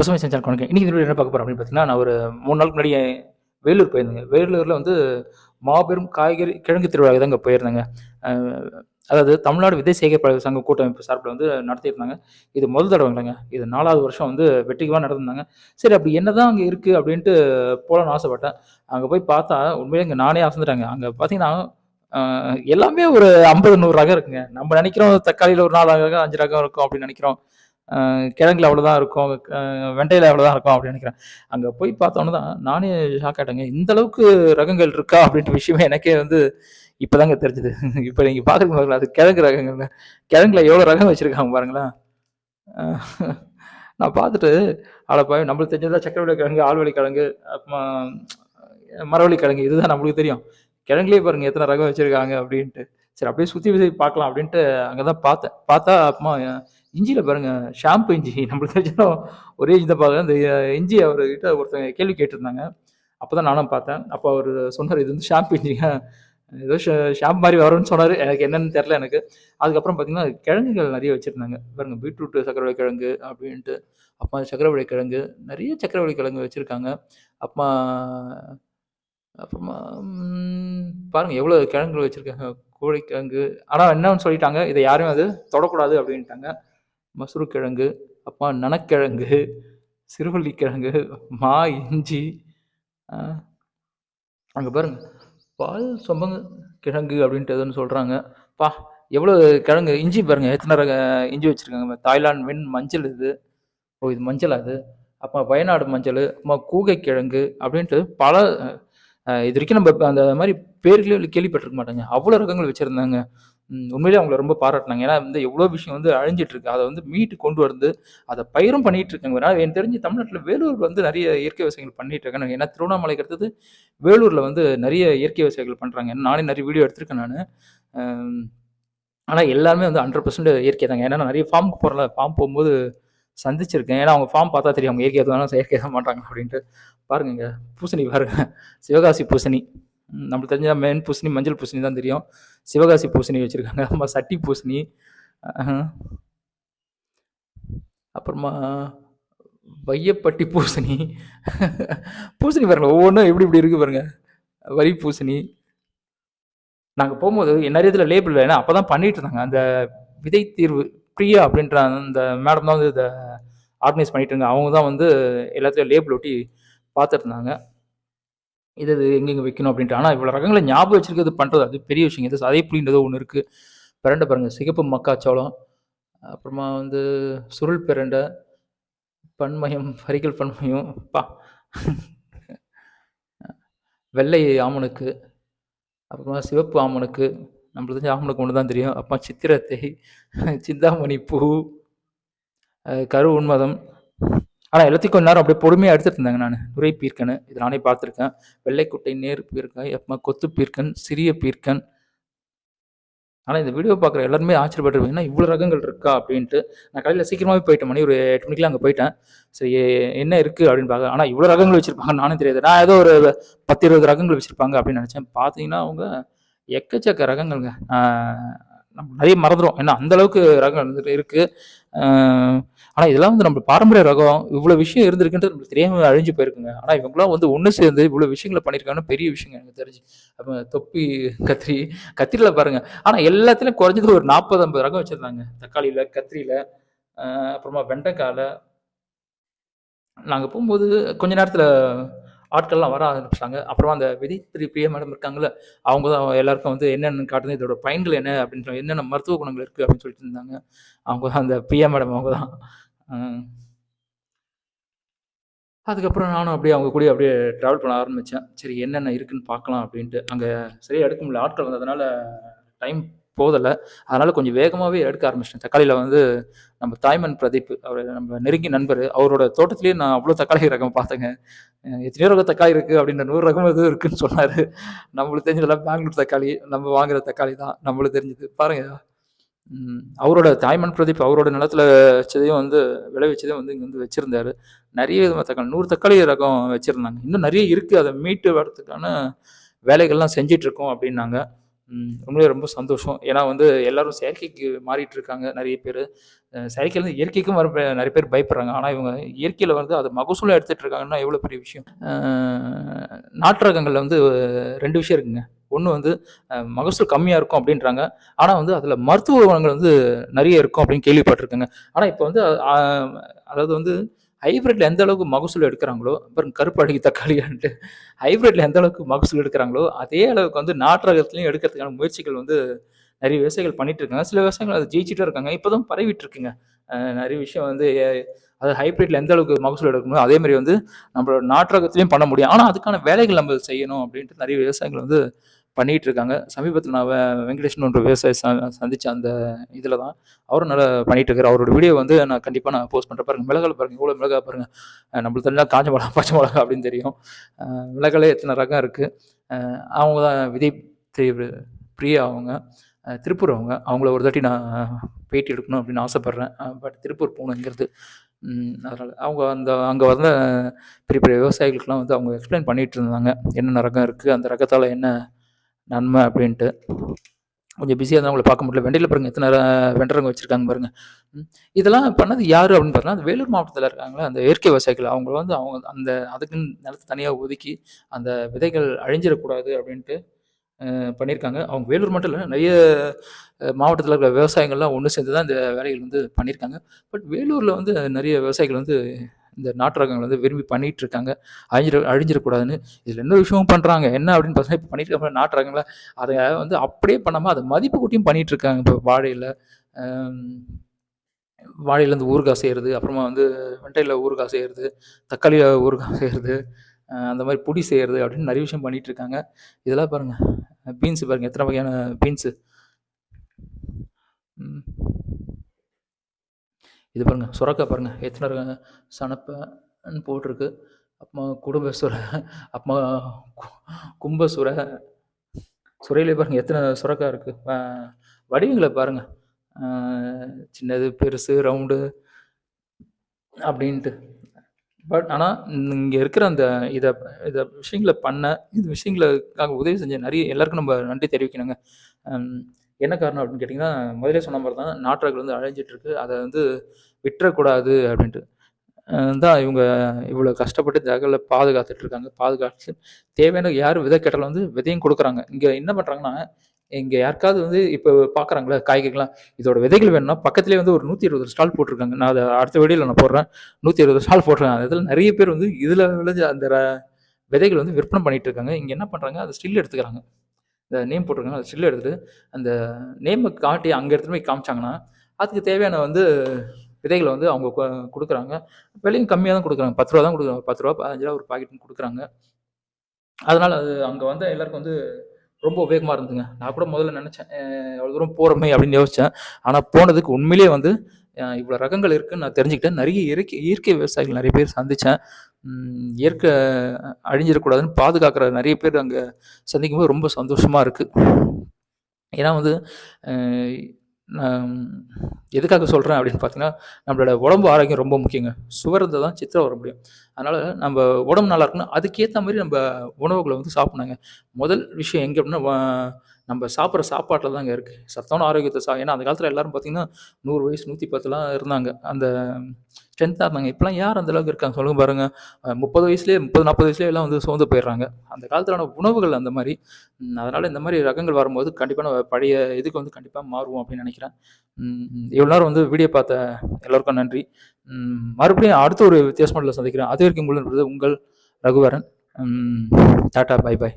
பசுமை செஞ்சால் வணக்கம். இன்னைக்கு இந்த வீடியோ என்ன பார்க்க போறோம் அப்படின்னு பார்த்தீங்கன்னா, நான் ஒரு 3 நாளுக்கு முன்னாடி வேலூர் போயிருந்தேங்க. வேலூர்ல வந்து மாபெரும் காய்கறி கிழங்கு திருவிழாவுக்கு தாங்க போயிருந்தேங்க. அ அதாவது தமிழ்நாடு விதை சேகரிப்பாளர் சங்க கூட்டமைப்பு சார்பில வந்து நடத்தியிருந்தாங்க. இது முதல் தடவைங்களங்க. இது 4வது வருஷம் வந்து வெற்றிகரமா நடத்திருந்தாங்க. சரி அப்படி என்னதான் அங்க இருக்கு அப்படின்ட்டு போலான்னு ஆசைப்பட்டேன். அங்க போய் பார்த்தா உண்மையிலே இங்க நானே அசந்துட்டேங்க. அங்க பார்த்தீங்கன்னா, அ எல்லாமே ஒரு 50, 100 ரகம் இருக்குங்க. நம்ம நெனைக்கிறோம் தக்காளியில ஒரு 4 ரகம், 5 ரகம் இருக்கும் அப்படின்னு நெனைக்கிறோம். கிழங்குல அவ்வளோதான் இருக்கும். வெண்டையில அவ்வளோதான் இருக்கும் அப்படின்னு நினைக்கிறேன். அங்க போய் பார்த்தோன்னே தான் நானே ஷாக் ஆயிட்டேங்க. இந்த அளவுக்கு ரகங்கள் இருக்கா அப்படின்ற விஷயமே எனக்கே வந்து இப்பதாங்க தெரிஞ்சுது. இப்ப நீங்க பார்க்குறீங்க பாருங்களேன், அது கிழங்கு ரகங்கள்ங்க. கிழங்குல எவ்வளோ ரகம் வச்சிருக்காங்க பாருங்களேன். அ நான் பார்த்துட்டு அட பாவி நம்மளுக்கு தெரிஞ்சதுலாம் சக்கரவள்ளி கிழங்கு, ஆழ்வள்ளி கிழங்கு, அப்புறமா மரவள்ளி கிழங்கு இதுதான் நம்மளுக்கு தெரியும். கிழங்குலயே பாருங்க எத்தன ரகம் வச்சிருக்காங்க அப்படின்ட்டு. சரி அப்படியே சுத்தி சுத்தி பார்க்கலாம் அப்படின்ட்டு அங்க தான் பார்த்தேன். பார்த்தா அப்புறமா இஞ்சியில பாருங்க ஷாம்பு இஞ்சி நம்மளுக்கு தெரிஞ்சாலும் ஒரே இஞ்சி தான் பார்க்குறேன். இந்த இஞ்சி அவர்கிட்ட ஒருத்தங்க கேள்வி கேட்டிருந்தாங்க. அப்பதான் நானும் பார்த்தேன். அப்போ அவரு சொன்னாரு, "இது வந்து ஷாம்பு இஞ்சிங்க. ஏதோ ஷாம்பு மாரி வரும்ன்னு சொன்னாரு. எனக்கு என்னன்னு தெரியல எனக்கு." அதுக்கப்புறம் பார்த்தீங்கன்னா, கிழங்குகள் நெறைய வச்சிருந்தாங்க. பாருங்க பீட்ரூட், சர்க்கரைவள்ளி கிழங்கு அப்படின்ட்டு. அப்புறமா சர்க்கரைவள்ளி கிழங்கு, நெறைய சர்க்கரைவள்ளி கிழங்கு வச்சிருக்காங்க. அப்புறமா அப்புறமா பாருங்க எவ்வளோ கிழங்குகள் வச்சிருக்காங்க. கோழிக்கிழங்கு. ஆனா என்ன ஒண்ணு சொல்லிட்டாங்க, "இத யாரும் அது தொடக்கூடாது" அப்படின்ட்டாங்க. மசூர் கிழங்கு, அப்புறமா நனக்கிழங்கு, சிறுவள்ளி கிழங்கு, இஞ்சி, அ அங்க பாருங்க. பால் சொம்பங்க கிழங்கு அப்படின்ட்டு ஏதோன்னு சொல்றாங்க. அப்பா! எவ்வளோ கிழங்கு இஞ்சி பாருங்க. எத்தன ரக இஞ்சி வச்சிருக்காங்க. தாய்லாந்து மஞ்சள் இது. ஓ! இது மஞ்சளா இது? அப்ப வயநாடு மஞ்சளு, அப்புறமா கூகை கிழங்கு அப்படின்ட்டு பல இதுவரைக்கும் நம்ம அந்த மாரி பேர்களே கேள்விப்பட்டிருக்க மாட்டோங்க. அவ்வளோ ரகங்கள் வச்சிருந்தாங்க. உண்மையிலேயே அவங்கள ரொம்ப பாராட்டனாங்க. ஏன்னா வந்து எவ்வளோ விஷயம் வந்து அழிஞ்சிட்டு இருக்கு. அத வந்து மீட்டு கொண்டு வந்து, அத பயிரும் பண்ணிட்டு இருக்காங்க. ஏன்னா எனக்கு தெரிஞ்சு தமிழ்நாட்டுல வேலூர் வந்து நெறைய இயற்கை விவசாயங்கள் பண்ணிட்டு இருக்காங்க. ஏன்னா திருவண்ணாமலைக்கு அடுத்தது வேலூர்ல வந்து நெறைய இயற்கை விவசாயிகள் பண்றாங்க. ஏன்னா நானே நெறைய வீடியோ எடுத்திருக்கேன் நானு. அம் ஆனா எல்லாருமே வந்து 100% இயற்கை தாங்க. ஏன்னா நான் நெறைய ஃபார்முக்கு போறேன்ல, ஃபார்ம் போம்போது சந்திச்சிருக்கேன். ஏன்னா அவங்க ஃபார்ம் பார்த்தா தெரியும். அவங்க இயற்கை எதுவானாலும் செயற்கை தான் பண்றாங்க அப்படின்ட்டு. பாருங்க இங்க பூசணி பாருங்க. சிவகாசி பூசணி. நம்மளுக்கு தெரிஞ்ச மெயின் பூசணி, மஞ்சள் பூசணி தான் தெரியும். சிவகாசி பூசணி வச்சிருக்காங்க. அப்புறமா சட்டி பூசணி. அ அப்புறமா வையப்பட்டி பூசணி. பூசணி பாருங்க. ஒவ்வொன்னும் எப்படி எப்படி இருக்கு பாருங்க. வரி பூசணி. நாங்க போம்போது நெறைய இதுல லேபிள் ஏன்னா அப்பதான் பண்ணிட்டு இருந்தாங்க. அந்த விதை தீர்வு பிரியா அப்படின்ற அந்த மேடம் தான் வந்து இத ஆர்கனைஸ் பண்ணிட்டு இருந்தாங்க. அவங்க தான் வந்து எல்லாத்துலயும் லேபிள் ஒட்டி பார்த்துட்டு இருந்தாங்க. இது இது எங்கெங்க வைக்கணும் அப்படின்ட்டு. ஆனா இவ்வளோ ரகங்கள ஞாபகம் வச்சிருக்கிறது பண்றது அது பெரிய விஷயங்க. இது சதை புளின்றது ஒண்ணு இருக்கு. பிரண்ட பாருங்க. சிகப்பு மக்காச்சோளம். அப்புறமா வந்து சுருள் பிரண்ட, பன்மயம், வரிகள் பன்மயம். அப்பா! வெள்ளை ஆமணக்கு, அப்புறமா சிவப்பு ஆமணக்கு. நம்மளுக்கு தெரிஞ்ச ஆமணக்கு ஒண்ணு தான் தெரியும். அப்புறம் சித்திரத்தை, சிந்தாமணி பூ, கரு உன்மதம். ஆனா எல்லாத்தையும் கொஞ்ச நேரம் அப்படியே பொறுமையா எடுத்துட்டு இருந்தேங்க நானு. நுரை பீர்க்கன்னு. இது நானே பார்த்துருக்கேன். வெள்ளைக்குட்டை, நேர் பீர்க்காய், அப்புறமா கொத்து பீர்க்கன், சிறிய பீர்க்கன். ஆனா இந்த வீடியோ பார்க்குற எல்லாருமே ஆச்சரியப்பட்டுருப்பீங்க. "என்ன இவ்வளோ ரகங்கள் இருக்கா?" அப்படின்ட்டு. நான் காலையில சீக்கிரமாவே போயிட்டேன். மணி ஒரு 8 மணிக்கெல்லாம் அங்க போயிட்டேன். சரி என்ன இருக்கு அப்படின்னு பார்க்க. ஆனா இவ்வளோ ரகங்கள் வச்சிருப்பாங்கன்னு நானும் தெரியாது. நான் ஏதோ ஒரு 10, 20 ரகங்கள் வச்சிருப்பாங்க அப்படின்னு நெனச்சேன். பார்த்தீங்கன்னா, அவங்க எக்கச்சக்க ரகங்கள்ங்க. நம்ம நெறைய மறந்துருவோம். ஏன்னா அந்த அளவுக்கு ரகங்கள் வந்துட்டு இருக்கு. அ ஆனா இதெல்லாம் வந்து நம்ம பாரம்பரிய ரகம். இவ்வளோ விஷயம் இருந்திருக்குன்றது நம்மளுக்கு தெரியாம அழிஞ்சு போயிருக்குங்க. ஆனா இவங்கலாம் வந்து ஒண்ணு சேர்ந்து இவ்வளோ விஷயங்கள பண்ணியிருக்காங்கன்னு பெரிய விஷயங்க எனக்கு தெரிஞ்சு. அப்ப தொப்பி, கத்திரி, கத்திரில பாருங்க. ஆனா எல்லாத்துலயும் குறைஞ்சது ஒரு 40, 50 ரகம் வச்சிருந்தாங்க. தக்காளியில, கத்திரில, அப்புறமா வெண்டைக்கால. நாங்க போம்போது கொஞ்ச நேரத்துல ஆட்கள்லாம் வர ஆரம்பிச்சுட்டாங்க. அப்புறமா அந்த விதை பிரியா மேடம் இருக்காங்கல்ல, அவங்க தான் எல்லாருக்கும் வந்து என்னென்னு காட்டுது, இதோட பயன்கள் என்ன அப்படின்ற என்னென்ன மருத்துவ குணங்கள் இருக்கு அப்படின்னு சொல்லிட்டு இருந்தாங்க. அவங்க தான் அந்த பிரியா மேடம் அவங்க தான். ம். அதுக்கப்புறம் நானும் அப்படியே அவங்க கூடயே அப்படியே ட்ராவல் பண்ண ஆரம்பிச்சேன். சரி என்னென்ன இருக்குன்னு பார்க்கலாம் அப்படின்ட்டு. அங்க சரியா எடுக்க முடியல. ஆட்கள் வந்ததுனால டைம் போதல. அதனால கொஞ்சம் வேகமாவே எடுக்க ஆரம்பிச்சுட்டேன். தக்காளியில வந்து நம்ம தாய்மன் பிரதீப் அவரு நம்ம நெருங்கிய நண்பரு. அவரோட தோட்டத்திலேயே நான் அவ்ளோ தக்காளி ரகம் பார்த்தேங்க. எத்தனையோ ரகம் தக்காளி இருக்கு அப்படின்ற 100 ரகம் ஏதோ இருக்குன்னு சொன்னாரு. நம்மளுக்கு தெரிஞ்சதெல்லாம் பெங்களூர் தக்காளி. நம்ம வாங்குற தக்காளி தான். நம்மளுக்கு தெரிஞ்சது. பாருங்க. அவரோட தாய்மன் பிரதீப் அவரோட நிலத்துல வச்சதையும் வந்து விளைவிச்சதையும் வந்து இங்க வந்து வச்சிருந்தாரு. நெறைய விதமான தக்காளி 100 தக்காளி ரகம் வச்சிருந்தாங்க. இன்னும் நெறைய இருக்கு. அத மீட்டு வரதுக்கான வேலைகள்லாம் செஞ்சுட்டு இருக்கோம் அப்டின்னாங்க. உண்மையிலே ரொம்ப சந்தோஷம். ஏன்னா வந்து எல்லாரும் செயற்கைக்கு மாறிட்டு இருக்காங்க நெறைய பேரு. செயற்கையிலேருந்து இயற்கைக்கும் வர நெறைய பேர் பயப்படுறாங்க. ஆனா இவங்க இயற்கையில வந்து அத மகசூலா எடுத்துட்டு இருக்காங்கன்னா எவ்வளோ பெரிய விஷயம். நாட்டு ரகங்கள்ல வந்து 2 விஷயம் இருக்குங்க. ஒண்ணு வந்து மகசூல் கம்மியா இருக்கும் அப்டின்றாங்க. ஆனா வந்து அதில மருத்துவ குணங்கள் வந்து நெறைய இருக்கும் அப்டின்னு கேள்விப்பட்டுருக்கேங்க. ஆனா இப்ப வந்து அ அதாவது வந்து ஹைபிரிட்ல எந்த அளவுக்கு மகசூல் எடுக்குறாங்களோ, பாருங்க கருப்பு அழகி தக்காளின்ட்டு ஹைபிரிட்ல எந்த அளவுக்கு மகசூல் எடுக்குறாங்களோ, அதே அளவுக்கு வந்து நாட்டு ரகத்திலயும் எடுக்கிறதுக்கான முயற்சிகள் வந்து நெறைய விவசாயிகள் பண்ணிட்டு இருக்காங்க. சில விவசாயிகள் அத ஜெயிச்சுட்டும் இருக்காங்க. இப்ப தான் பரவிட்டு இருக்குங்க. நெறைய விஷயம் வந்து அதாவது ஹைபிரிட்ல எந்த அளவுக்கு மகசூல் எடுக்கணுமோ, அதே மாரி வந்து நம்மளோட நாட்டு ரகத்திலயும் பண்ண முடியும். ஆனா அதுக்கான வேலைகள் நம்ம செய்யணும் அப்டின்ட்டு நெறைய விவசாயிகள் வந்து பண்ணிட்டு இருக்காங்க. சமீபத்தில நான் வெங்கடேஷ்னு ஒரு விவசாயி சந்திச்ச அந்த இதில தான் அவரும் நல்லா பண்ணிட்டு இருக்காரு. அவரோட வீடியோ வந்து நான் கண்டிப்பா போஸ்ட் பண்றேன். பாருங்க மிளகால பாருங்க எவ்வளோ மிளகா பாருங்க. நம்மளுக்கு தெரிஞ்சா காஞ்ச மிளகா, பச்சை மிளகா அப்படின்னு தெரியும். மிளகாலே எத்தன ரகம் இருக்கு. அவங்க தான் விதை தேர்வு பிரியா அவங்க. திருப்பூர் அவங்க. அவங்கள ஒரு தாட்டி நான் பேட்டி எடுக்கணும் அப்படின்னு ஆசைப்படுறேன். பட் திருப்பூர் போணும் இங்கேருந்து. அதனால அவங்க அங்க வந்த பெரிய பெரிய விவசாயிகளுக்கெல்லாம் வந்து அவங்க எக்ஸ்பிளைன் பண்ணிட்டு இருந்தாங்க. என்னென்ன ரகம் இருக்கு, அந்த ரகத்தால என்ன நன்மை அப்படின்ட்டு. கொஞ்சம் பிஸியா இருந்தவங்கள பார்க்க முடியல. வெண்டையில பாருங்க எத்தன வெண்டரங்க வச்சிருக்காங்க பாருங்க. இதெல்லாம் பண்ணது யாரு அப்படின்னு பார்த்தீங்கன்னா, அது வேலூர் மாவட்டத்தில இருக்காங்கல்ல, அந்த இயற்கை விவசாயிகள். அவங்க வந்து அவங்க அந்த அதுக்குன்னு நிலத்த தனியா ஒதுக்கி, அந்த விதைகள் அழிஞ்சிடக்கூடாது அப்படின்ட்டு பண்ணியிருக்காங்க. அவங்க வேலூர் மட்டும் இல்ல, நெறைய மாவட்டத்தில இருக்கிற விவசாயிகள்லாம் ஒண்ணு சேர்ந்து தான் இந்த வேலைகள் வந்து பண்ணியிருக்காங்க. பட் வேலூர்ல வந்து நெறைய விவசாயிகள் வந்து இந்த நாட்டு ரகங்கள வந்து விரும்பி பண்ணிட்டு இருக்காங்க. அழிஞ்சிடக்கூடாதுன்னு. இதில இன்னொரு விஷயமும் பண்றாங்க. என்ன அப்படின்னு பார்த்தீங்கன்னா, இப்ப பண்ணிட்டு இருக்க நாட்டு ரகங்கள அத வந்து அப்படியே பண்ணாம அத மதிப்பு கூட்டியும் பண்ணிட்டு இருக்காங்க. இப்ப வாழையில அம் வாழையிலேருந்து ஊறுகாய் செய்றது, அப்புறமா வந்து வெண்டையில ஊறுகாய் செய்றது, தக்காளியில ஊறுகாய் செய்றது, அந்த மாரி பொடி செய்றது அப்படின்னு நெறைய விஷயம் பண்ணிட்டு இருக்காங்க. இதெல்லாம் பாருங்க. பீன்ஸ் பாருங்க எத்தன வகையான பீன்ஸு. ம். இது பாருங்க சொரக்கா பாருங்க. எத்தன சணப்பன்னு போட்டிருக்கு. அப்புறமா குடும்ப சுரை, அப்புறமா கு கும்ப சுரை. சுரையிலே பாருங்க எத்தன சுரக்கா இருக்கு. வடிவங்கள பாருங்க. அ சின்னது, பெருசு, ரவுண்டு அப்படின்ட்டு. பட் ஆனா, இங்க இருக்கிற அந்த இத இத விஷயங்கள பண்ண, இந்த விஷயங்களுக்காக உதவி செஞ்ச நெறைய எல்லாருக்கும் நம்ம நன்றி தெரிவிக்கணுங்க. அம் என்ன காரணம் அப்படின்னு கேட்டீங்கன்னா, முதலே சொன்ன மாரி தான் நாட்டு ரகம் வந்து அழிஞ்சிட்டு இருக்கு. அத வந்து விட்டுறக்கூடாது அப்படின்ட்டு. தான் இவங்க இவ்வளோ கஷ்டப்பட்டு தகவல பாதுகாத்துட்டு இருக்காங்க. பாதுகாத்து தேவையான யார் விதை கேட்டாலும் வந்து விதையும் குடுக்குறாங்க. இங்க என்ன பண்றாங்கன்னா, இங்க யாருக்காவது வந்து இப்ப பார்க்குறாங்கல்ல காய்கறிலாம், இதோட விதைகள் வேணும்னா பக்கத்திலேயே வந்து ஒரு 120 ஸ்டால் போட்டுருக்காங்க. நான் அத அடுத்த வீடியோல நான் போடுறேன். 120 ஸ்டால் போட்டுருக்காங்க. அதில நெறைய பேர் வந்து இதில விளைஞ்ச அந்த விதைகள் வந்து விற்பனை பண்ணிட்டு இருக்காங்க. இங்க என்ன பண்றாங்க, அத ஸ்டில் எடுத்துக்கிறாங்க. இந்த நேம் போட்டிருக்காங்க. அத ஸ்டில் எடுத்துட்டு, அந்த நேம காட்டி அங்க எடுத்துட்டு போய் காமிச்சாங்கன்னா, அதுக்கு தேவையான வந்து விதைகள வந்து அவங்க குடுக்குறாங்க. விலையும் கம்மியா தான் குடுக்குறாங்க. ரூ. 10 தான் குடுக்குறாங்க. ரூ. 10 ரூ. 15 ஒரு பாக்கெட்ன்னு குடுக்குறாங்க. அதனால அது அங்க வந்த எல்லாருக்கும் வந்து ரொம்ப உபயோகமா இருந்ததுங்க. நான் கூட முதல்ல நெனச்சேன், அவ்வளோ தூரம் போறோமே அப்படின்னு யோசிச்சேன். ஆனா போனதுக்கு உண்மையிலேயே வந்து இவ்வளோ ரகங்கள் இருக்குன்னு நான் தெரிஞ்சுக்கிட்டேன். நெறைய இயற்கை இயற்கை விவசாயிகள் நெறைய பேர் சந்திச்சேன். இயற்கை அழிஞ்சிடக்கூடாதுன்னு பாதுகாக்கிற நெறைய பேர் அங்க சந்திக்கும்போது ரொம்ப சந்தோஷமா இருக்கு. ஏன்னா வந்து அ நான் எதுக்காக சொல்றேன் அப்படின்னு பார்த்தீங்கன்னா, நம்மளோட உடம்பு ஆரோக்கியம் ரொம்ப முக்கியங்க. சுவர் இருந்தா தான் சித்திரம் வர முடியும். அதனால நம்ப உடம்பு நல்லா இருக்கணும்னா, அதுக்கேத்த மாரி நம்ப உணவுகள வந்து சாப்பிடணுங்க. முதல் விஷயம் எங்க அப்படின்னா, நம்ப சாப்பிடுற சாப்பாட்டுல தாங்க இருக்கு. சத்தான ஆரோக்கியத்த ஏன்னா அந்த காலத்துல எல்லாரும் பார்த்தீங்கன்னா, 100 வயசு, 110லாம் இருந்தாங்க. அந்த ஸ்ட்ரென்த்தா இருந்தாங்க. இப்பலாம் யார் அந்த அளவுக்கு இருக்காங்க? சொல்லுங்க பாருங்க. 30 வயசுலயே 30, 40 வயசுலயே எல்லாம் வந்து சோர்ந்து போயிடுறாங்க. அந்த காலத்துலான உணவுகள் அந்த மாரி. அதனால இந்த மாரி ரகங்கள் வரும்போது கண்டிப்பா நம்ம பழைய இதுக்கு வந்து கண்டிப்பா மாறுவோம் அப்படின்னு நெனைக்கிறேன். இவ்வளோ நேரம் வந்து வீடியோ பார்த்த எல்லோருக்கும் நன்றி. மறுபடியும் அடுத்த ஒரு வித்தியாசமான சந்திக்கிறேன். அதுவரைக்கும் உங்களிடம் உங்கள் ரகுவரன். டாட்டா, பாய் பாய்.